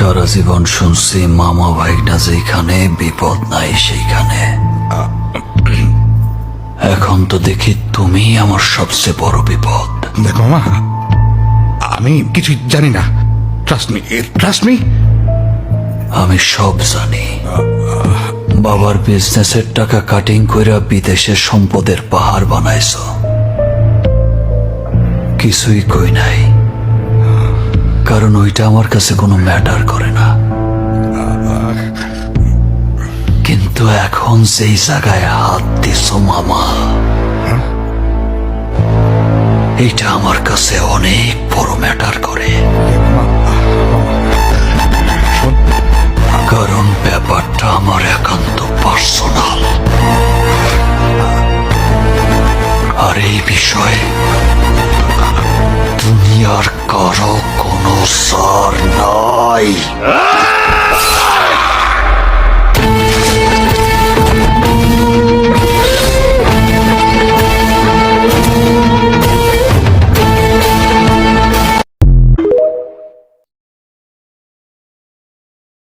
সারা জীবন শুনছি মামা ভাইনা যেখানে বিপদ নাই সেইখানে। এখন তো দেখি তুমি আমার সবচেয়ে বড় বিপদ। দেখো মামা, আমি কিছু জানি না। Trust me. আমি সব জানি। বাবার বিজনেসের টাকা কাটিং কইরা বিদেশের সম্পদের পাহাড় বানাইছ। কিছুই কই নাই, কারণ ওইটা আমার কাছে কোনো ম্যাটার করে না। কিন্তু এখন যেই জায়গায় হাত দিছ মামা, এইটা আমার কাছে অনেক বড় ম্যাটার করে। কারণ ব্যাপারটা আমার একান্ত পার্সোনাল, আর এই বিষয়ে দুনিয়ার কারো কোনো সার নাই।